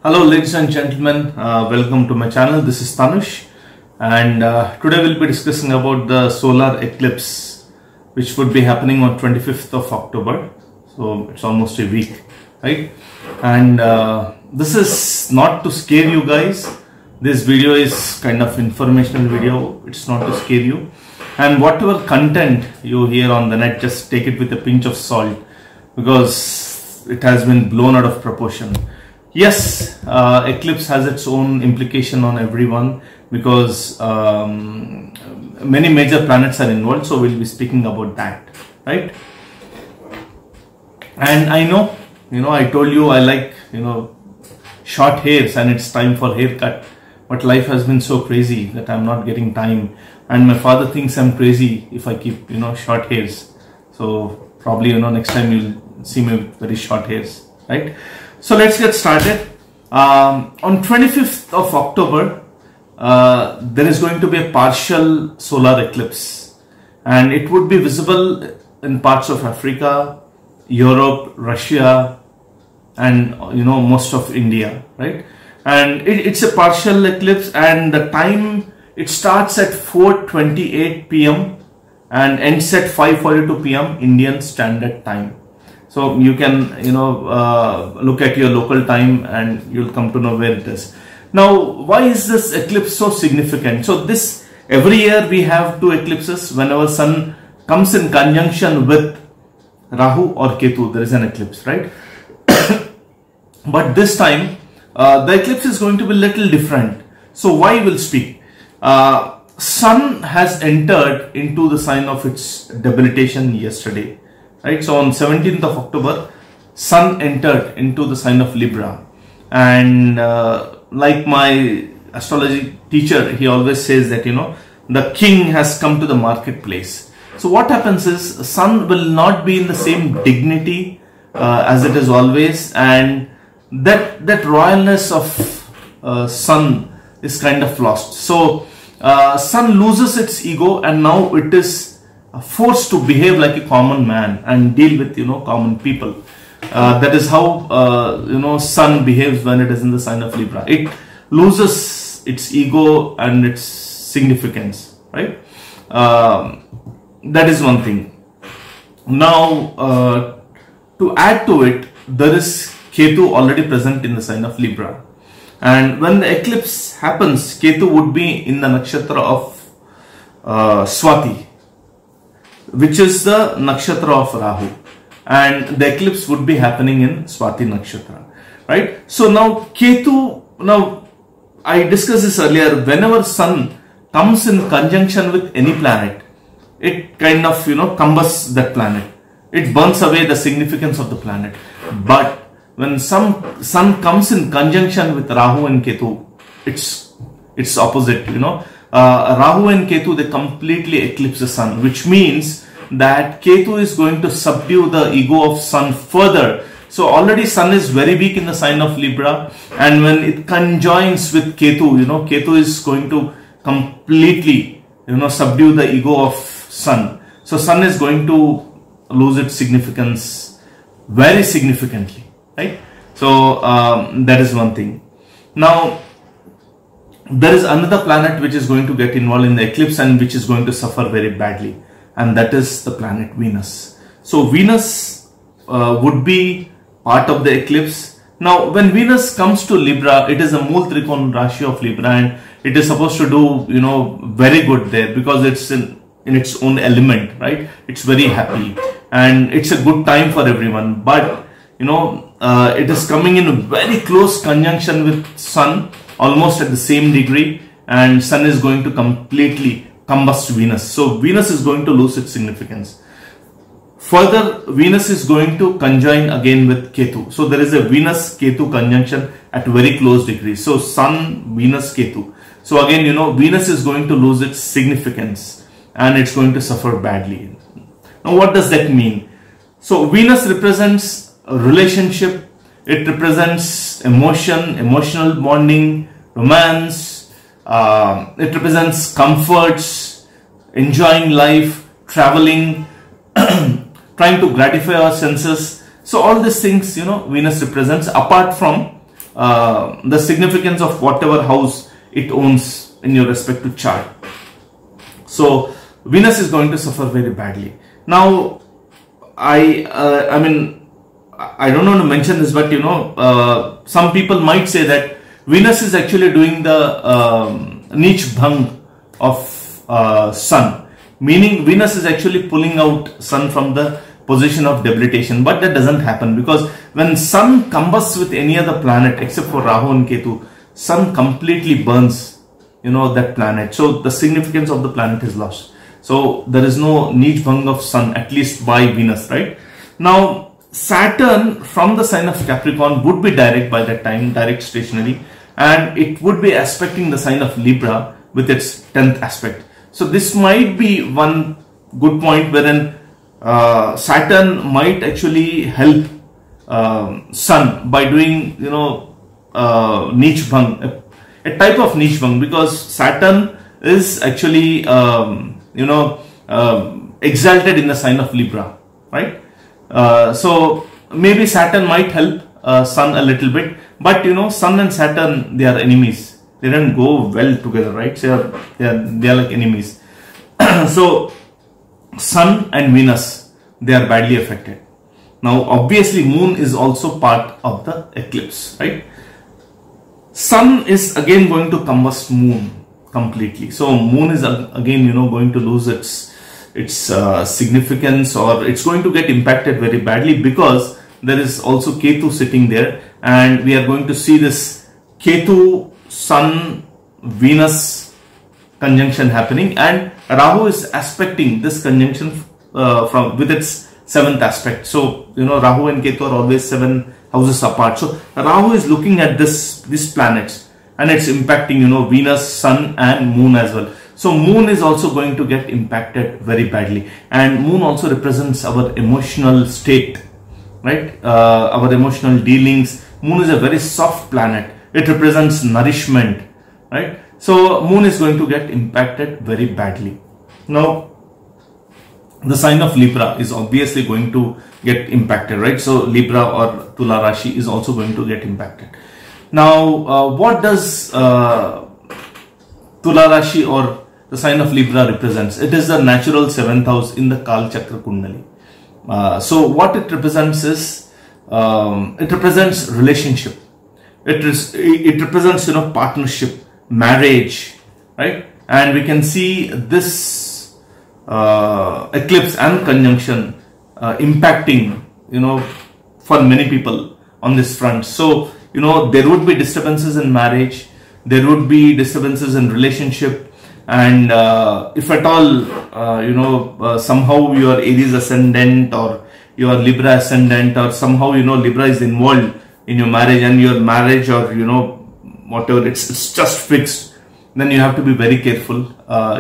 Hello ladies and gentlemen, welcome to my channel. This is Tanush, and today we'll be discussing about the solar eclipse which would be happening on 25th of October. So it's almost a week, right? And this is not to scare you guys. This video is kind of informational video. It's not to scare you, and whatever content you hear on the net, just take it with a pinch of salt because it has been blown out of proportion. Yes, eclipse has its own implication on everyone because many major planets are involved, so we'll be speaking about that, right? And I know, I told you I like, short hairs and it's time for haircut, but life has been so crazy that I'm not getting time, and my father thinks I'm crazy if I keep, short hairs. So probably, next time you'll see me with very short hairs, right? So let's get started. On 25th of October, there is going to be a partial solar eclipse, and it would be visible in parts of Africa, Europe, Russia, and most of India, right? And it's a partial eclipse, and the time it starts at 4:28 p.m. and ends at 5:42 p.m. Indian Standard Time. So you can, look at your local time and you'll come to know where it is. Now, why is this eclipse so significant? So every year we have two eclipses. Whenever sun comes in conjunction with Rahu or Ketu, there is an eclipse, right? But this time, the eclipse is going to be a little different. So why we'll speak? Sun has entered into the sign of its debilitation yesterday. Right, so on 17th of October, Sun entered into the sign of Libra, and like my astrology teacher, he always says that the king has come to the marketplace. So what happens is Sun will not be in the same dignity as it is always, and that royalness of Sun is kind of lost. So Sun loses its ego, and now it is forced to behave like a common man and deal with common people. That is how Sun behaves when it is in the sign of Libra. It loses its ego and its significance, right? That is one thing. Now to add to it, there is Ketu already present in the sign of Libra, and when the eclipse happens, Ketu would be in the nakshatra of Swati, which is the nakshatra of Rahu, and the eclipse would be happening in Swati nakshatra, right? So now Ketu, now I discussed this earlier, whenever sun comes in conjunction with any planet, it kind of combusts that planet, it burns away the significance of the planet. But when sun comes in conjunction with Rahu and Ketu, it's opposite. Rahu and Ketu, they completely eclipse the sun, which means that Ketu is going to subdue the ego of sun further. So already sun is very weak in the sign of Libra, and when it conjoins with Ketu, Ketu is going to completely subdue the ego of sun. So sun is going to lose its significance very significantly, right? So that is one thing. Now there is another planet which is going to get involved in the eclipse and which is going to suffer very badly, and that is the planet Venus. So Venus would be part of the eclipse. Now when Venus comes to Libra, it is a Mool Trikon Rashi of Libra, and it is supposed to do very good there because it's in its own element, right? It's very happy and it's a good time for everyone. But it is coming in very close conjunction with Sun, almost at the same degree, and Sun is going to completely combust Venus. So Venus is going to lose its significance. Further, Venus is going to conjoin again with Ketu. So there is a Venus-Ketu conjunction at very close degrees. So Sun, Venus, Ketu. So again, Venus is going to lose its significance and it's going to suffer badly. Now what does that mean? So Venus represents a relationship. It represents emotion, emotional bonding, romance. It represents comforts, enjoying life, traveling, trying to gratify our senses. So all these things, Venus represents, apart from the significance of whatever house it owns in your respective chart. So Venus is going to suffer very badly. Now, I mean, I don't want to mention this, but you know, some people might say that Venus is actually doing the Nich Bhang of Sun, meaning Venus is actually pulling out Sun from the position of debilitation. But that doesn't happen, because when Sun combusts with any other planet except for Rahu and Ketu, Sun completely burns, you know, that planet. So the significance of the planet is lost. So there is no Nich Bhang of Sun, at least by Venus, right? Now Saturn from the sign of Capricorn would be direct by that time, direct stationary, and it would be aspecting the sign of Libra with its 10th aspect. So this might be one good point wherein Saturn might actually help Sun by doing, you know, Nich Bhang, a type of Nich Bhang, because Saturn is actually you know, exalted in the sign of Libra, right? So maybe Saturn might help Sun a little bit, but you know, Sun and Saturn, they are enemies. They don't go well together, right? So they are like enemies. So Sun and Venus, they are badly affected. Now obviously Moon is also part of the eclipse, right? Sun is again going to combust Moon completely. So Moon is again, you know, going to lose its significance, or it's going to get impacted very badly, because there is also Ketu sitting there, and we are going to see this Ketu Sun Venus conjunction happening, and Rahu is aspecting this conjunction from with its 7th aspect. So you know, Rahu and Ketu are always 7 houses apart. So Rahu is looking at these planets, and it's impacting, you know, Venus, Sun and Moon as well. So Moon is also going to get impacted very badly, and Moon also represents our emotional state, right? Our emotional dealings. Moon is a very soft planet. It represents nourishment, right? So Moon is going to get impacted very badly. Now the sign of Libra is obviously going to get impacted, right? So Libra or Tula Rashi is also going to get impacted. Now, what does Tula Rashi or the sign of Libra represents? It is the natural 7th house in the Kal Chakra Kundali. So what it represents is, it represents relationship. It represents, you know, partnership, marriage, right? And we can see this eclipse and conjunction impacting, you know, for many people on this front. So you know, there would be disturbances in marriage, there would be disturbances in relationship, and if at all, you know, somehow your Aries ascendant or your Libra ascendant, or somehow, you know, Libra is involved in your marriage, and your marriage, or you know, whatever, it's just fixed, then you have to be very careful,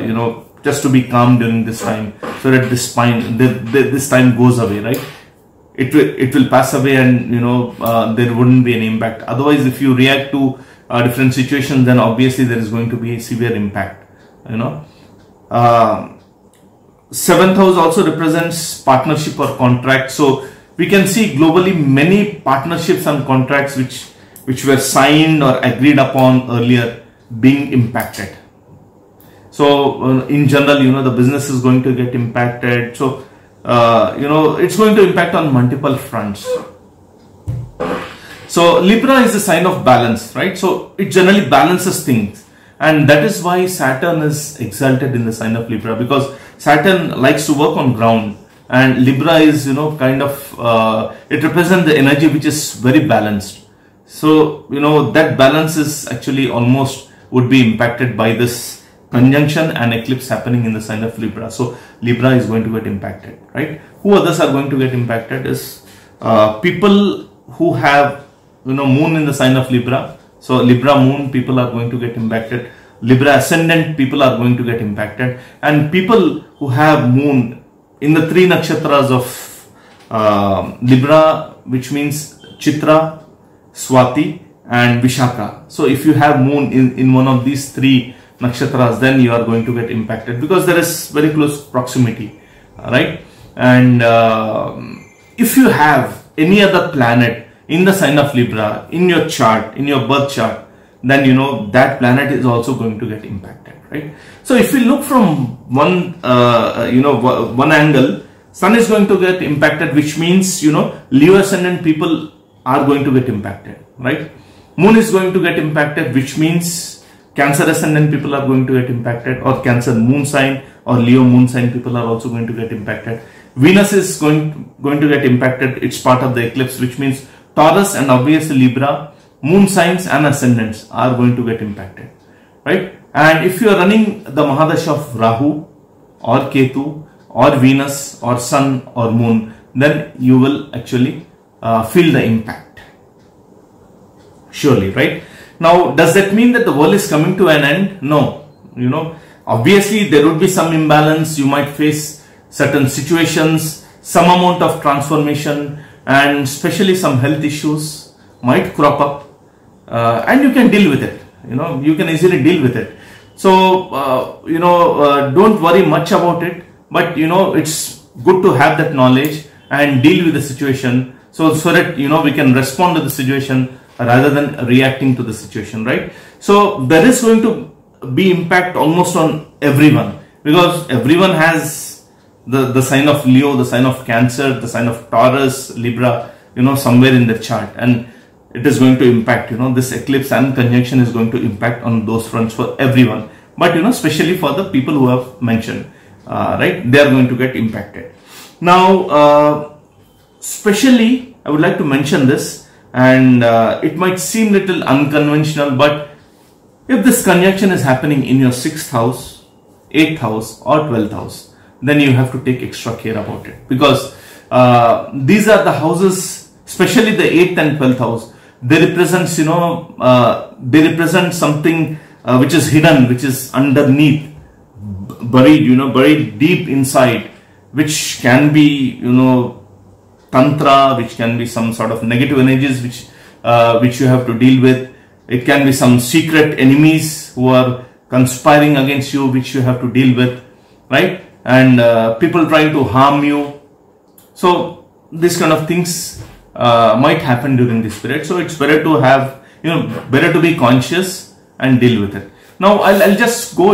you know, just to be calm during this time, so that this time goes away, right? It will pass away, and you know, there wouldn't be any impact. Otherwise, if you react to different situations, then obviously there is going to be a severe impact, you know. 7th house also represents partnership or contract. So we can see globally many partnerships and contracts which were signed or agreed upon earlier being impacted. So in general, you know, the business is going to get impacted. So you know, it's going to impact on multiple fronts. So Libra is the sign of balance, right? So it generally balances things, and that is why Saturn is exalted in the sign of Libra, because Saturn likes to work on ground, and Libra is, you know, kind of it represents the energy which is very balanced. So you know, that balance is actually almost would be impacted by this conjunction and eclipse happening in the sign of Libra. So Libra is going to get impacted, right? Who others are going to get impacted is people who have, you know, Moon in the sign of Libra. So Libra Moon people are going to get impacted. Libra ascendant people are going to get impacted, and people who have Moon in the 3 nakshatras of Libra, which means Chitra, Swati and Vishaka. So if you have Moon in one of these 3 nakshatras, then you are going to get impacted, because there is very close proximity, right? And if you have any other planet in the sign of Libra, in your chart, in your birth chart, then that planet is also going to get impacted, right? So if we look from one one angle, Sun is going to get impacted, which means Leo ascendant people are going to get impacted, right? Moon is going to get impacted, which means Cancer ascendant people are going to get impacted, or Cancer moon sign or Leo moon sign people are also going to get impacted. Venus is going to get impacted. It's part of the eclipse, which means Taurus and obviously Libra, moon signs and ascendants are going to get impacted, right? And if you are running the Mahadasha of Rahu or Ketu or Venus or Sun or Moon, then you will actually feel the impact, surely, right? Now, does that mean that the world is coming to an end? No. Obviously there would be some imbalance. You might face certain situations, some amount of transformation, and especially some health issues might crop up, and you can deal with it. You can easily deal with it. So don't worry much about it, but it's good to have that knowledge and deal with the situation, so that we can respond to the situation rather than reacting to the situation, right? So there is going to be impact almost on everyone, because everyone has the sign of Leo, the sign of Cancer, the sign of Taurus, Libra, somewhere in the chart, and it is going to impact. This eclipse and conjunction is going to impact on those fronts for everyone, but especially for the people who have mentioned, right? They are going to get impacted. Now, especially I would like to mention this, and it might seem little unconventional, but if this conjunction is happening in your 6th house, 8th house or 12th house, then you have to take extra care about it, because these are the houses, especially the 8th and 12th house. They represent, they represent something which is hidden, which is underneath, buried, buried deep inside, which can be, tantra, which can be some sort of negative energies which you have to deal with. It can be some secret enemies who are conspiring against you, which you have to deal with, right? And people trying to harm you. So these kind of things might happen during this period. So it's better to have, better to be conscious and deal with it. Now I'll just go,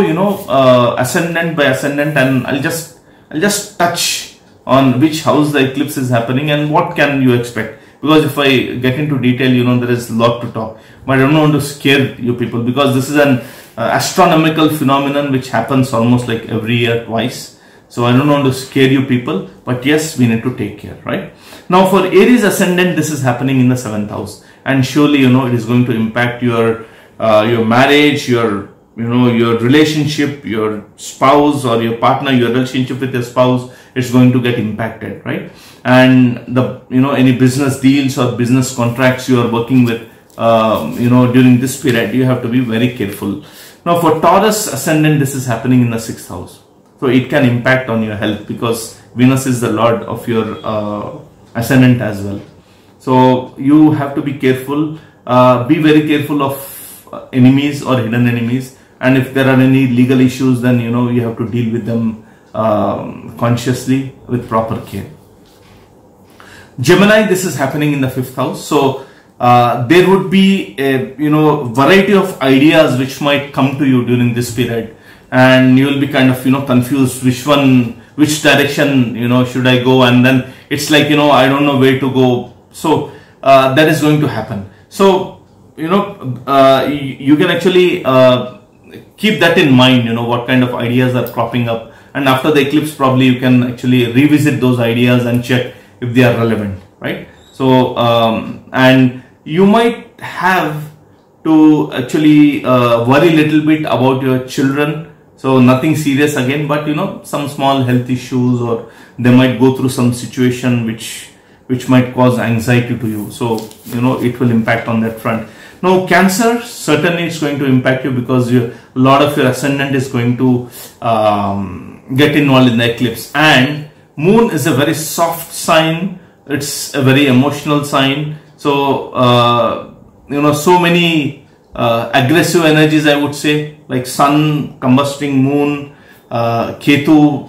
ascendant by ascendant, and I'll just touch on which house the eclipse is happening and what can you expect. Because if I get into detail, there is a lot to talk, but I don't want to scare you people, because this is an astronomical phenomenon which happens almost like every year twice. So I don't want to scare you people, but yes, we need to take care, right? Now for Aries ascendant, this is happening in the 7th house, and surely it is going to impact your marriage, your relationship, your spouse or your partner, your relationship with your spouse is going to get impacted, right? And the any business deals or business contracts you are working with during this period, you have to be very careful. Now for Taurus ascendant, this is happening in the 6th house, so it can impact on your health, because Venus is the lord of your ascendant as well. So you have to be careful, be very careful of enemies or hidden enemies, and if there are any legal issues, then you have to deal with them consciously with proper care. Gemini, this is happening in the 5th house, so there would be a variety of ideas which might come to you during this period, and you will be kind of confused which direction should I go, and then it's like I don't know where to go. So that is going to happen. So you can actually keep that in mind, what kind of ideas are cropping up, and after the eclipse probably you can actually revisit those ideas and check if they are relevant, right? So and you might have to actually worry a little bit about your children. So nothing serious again, but some small health issues, or they might go through some situation which might cause anxiety to you. So it will impact on that front. Now Cancer, certainly it's going to impact you, because a lot of your ascendant is going to get involved in the eclipse, and Moon is a very soft sign. It's a very emotional sign. So so many aggressive energies, I would say, like Sun combusting Moon, Ketu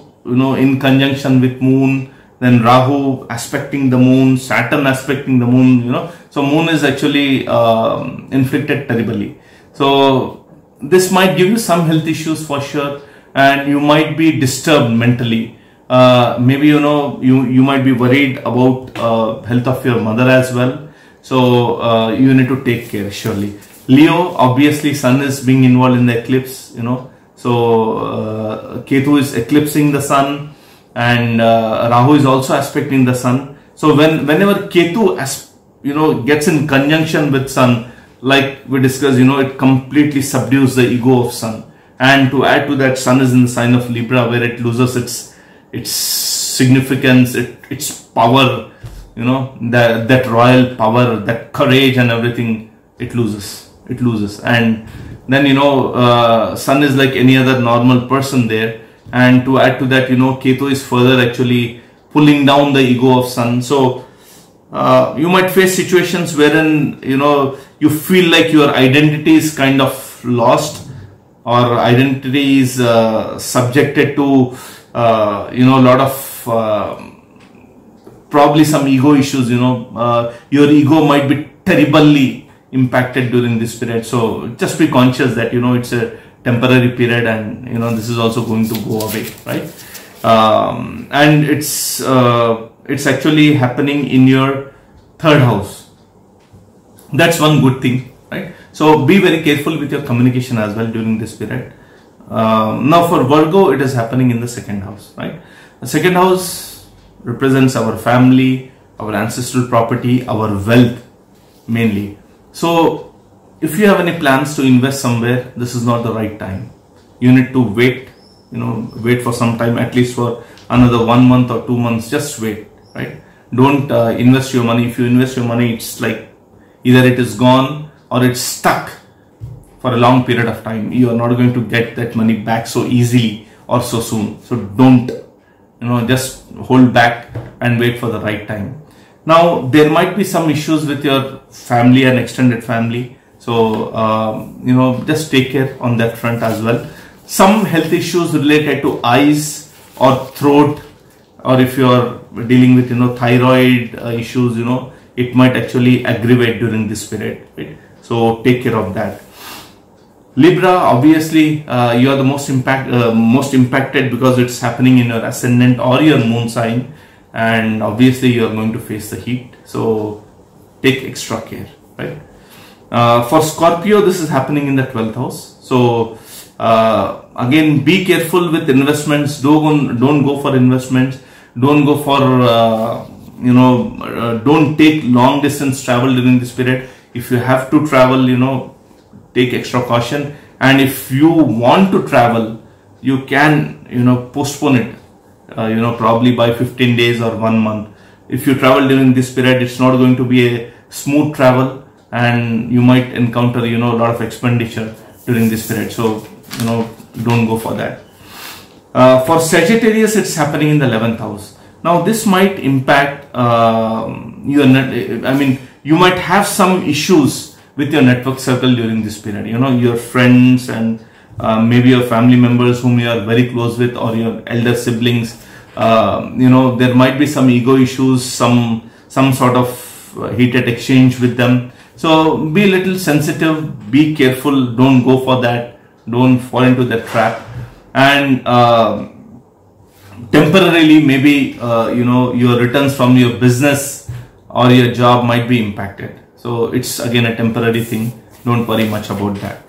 in conjunction with Moon, then Rahu aspecting the moon, Saturn aspecting the moon, so moon is actually inflicted terribly. So this might give you some health issues for sure, and you might be disturbed mentally. Maybe you might be worried about health of your mother as well. So you need to take care surely. Leo, obviously sun is being involved in the eclipse, so Ketu is eclipsing the sun, and Rahu is also aspecting the sun. So whenever Ketu gets in conjunction with sun, like we discussed, it completely subdues the ego of sun. And to add to that, sun is in the sign of Libra, where it loses its significance, its power, that royal power, that courage and everything, it loses. And then sun is like any other normal person there. And to add to that, Ketu is further actually pulling down the ego of sun. So you might face situations wherein you feel like your identity is kind of lost, or identity is subjected to a lot of probably some ego issues. Your ego might be terribly impacted during this period. So just be conscious that it's a temporary period, and this is also going to go away, right? And it's actually happening in your third house. That's one good thing, right? So be very careful with your communication as well during this period. Now for Virgo, it is happening in the second house, right? The second house represents our family, our ancestral property, our wealth mainly. So if you have any plans to invest somewhere, this is not the right time. You need to wait, wait for some time, at least for another 1 month or 2 months. Just wait, right? Don't invest your money. If you invest your money, it's like either it is gone or it's stuck for a long period of time. You are not going to get that money back so easily or so soon. So don't, just hold back and wait for the right time. Now, there might be some issues with your family and extended family. So, just take care on that front as well. Some health issues related to eyes or throat, or if you are dealing with, thyroid issues, it might actually aggravate during this period, right? So, take care of that. Libra, obviously, you are the most impacted because it's happening in your ascendant or your moon sign. And obviously, you are going to face the heat. So, take extra care, right? For Scorpio, this is happening in the 12th house. So again, be careful with investments. Don't go for investments. Don't go for don't take long distance travel during this period. If you have to travel, take extra caution. And if you want to travel, you can postpone it. Probably by 15 days or 1 month. If you travel during this period, it's not going to be a smooth travel, and you might encounter a lot of expenditure during this period. So don't go for that. For Sagittarius, it's happening in the 11th house. Now this might impact your you might have some issues with your network circle during this period. Your friends and maybe your family members whom you are very close with, or your elder siblings. There might be some ego issues, some sort of heated exchange with them. So be a little sensitive, be careful, don't go for that, don't fall into that trap. And temporarily, maybe your returns from your business or your job might be impacted. So it's again a temporary thing, don't worry much about that.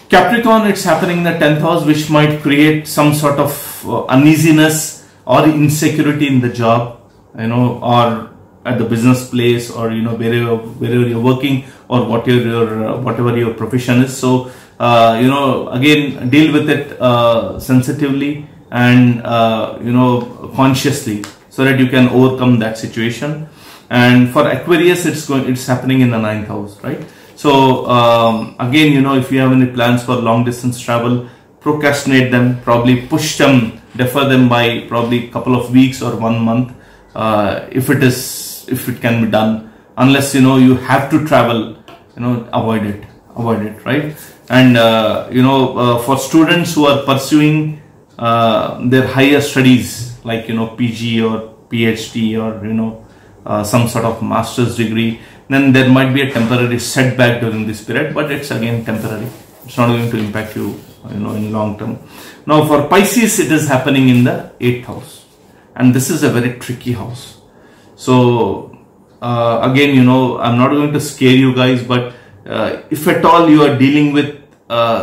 Capricorn, it's happening in the 10th house, which might create some sort of uneasiness or insecurity in the job, or at the business place, or wherever you're working, or whatever your profession is. So again, deal with it sensitively and consciously, so that you can overcome that situation. And for Aquarius, it's happening in the 9th house, right? So again, if you have any plans for long distance travel, procrastinate them, probably push them, defer them by probably a couple of weeks or 1 month, if it can be done. Unless you have to travel, avoid it, right? And for students who are pursuing their higher studies, like, you know, PG or PhD or, you know, some sort of master's degree, then there might be a temporary setback during this period, but it's again temporary. It's not going to impact you, you know, in long term. Now for Pisces, it is happening in the 8th house, and this is a very tricky house. So again, you know, I'm not going to scare you guys, but if at all you are dealing with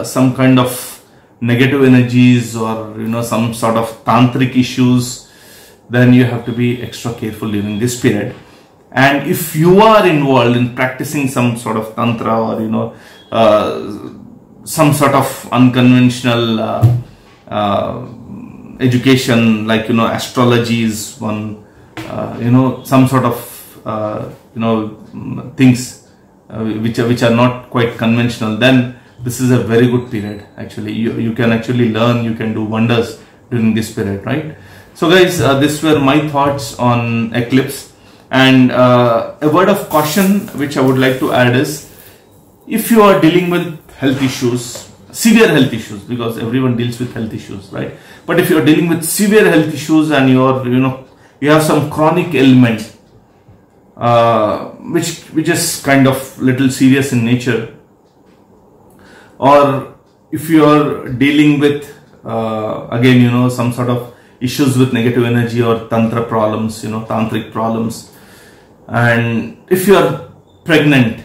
some kind of negative energies or, you know, some sort of tantric issues, then you have to be extra careful during this period. And if you are involved in practicing some sort of tantra or, you know, some sort of unconventional education, like, you know, astrology is one, you know, some sort of you know, things which are not quite conventional, then this is a very good period. Actually, you can actually learn, you can do wonders during this period, right? So guys, these were my thoughts on eclipse. And a word of caution which I would like to add is, if you are dealing with health issues, severe health issues, because everyone deals with health issues, right? But if you are dealing with severe health issues and you are, you know, you have some chronic ailment which is kind of little serious in nature, or if you are dealing with again, you know, some sort of issues with negative energy or tantra problems, you know, tantric problems, and if you are pregnant,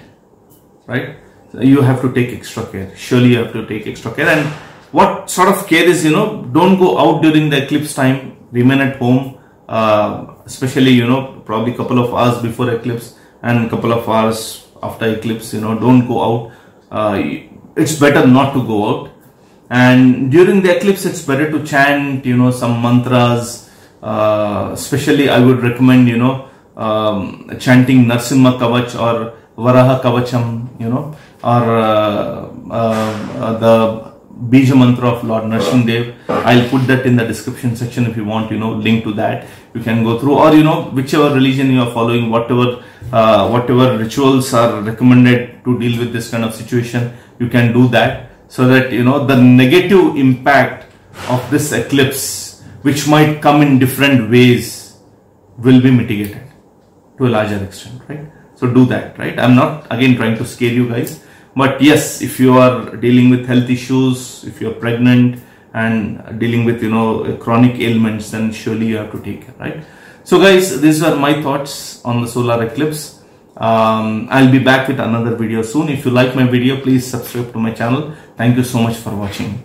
right, you have to take extra care. Surely you have to take extra care. And what sort of care is, you know, don't go out during the eclipse time, remain at home, especially, you know, probably a couple of hours before eclipse and a couple of hours after eclipse, you know, don't go out. It's better not to go out. And during the eclipse, it's better to chant, you know, some mantras. Especially I would recommend, you know, chanting Narsimha Kavach or Varaha Kavacham, you know, or the Bija mantra of Lord Narsimdev. I'll put that in the description section if you want, you know, link to that. You can go through, or, you know, whichever religion you are following, whatever rituals are recommended to deal with this kind of situation, you can do that, so that, you know, the negative impact of this eclipse, which might come in different ways, will be mitigated to a larger extent, right? So do that, right? I'm not again trying to scare you guys, but yes, if you are dealing with health issues, if you're pregnant and dealing with, you know, chronic ailments, then surely you have to take care, right? So guys, these are my thoughts on the solar eclipse. I'll be back with another video soon. If you like my video, please subscribe to my channel. Thank you so much for watching.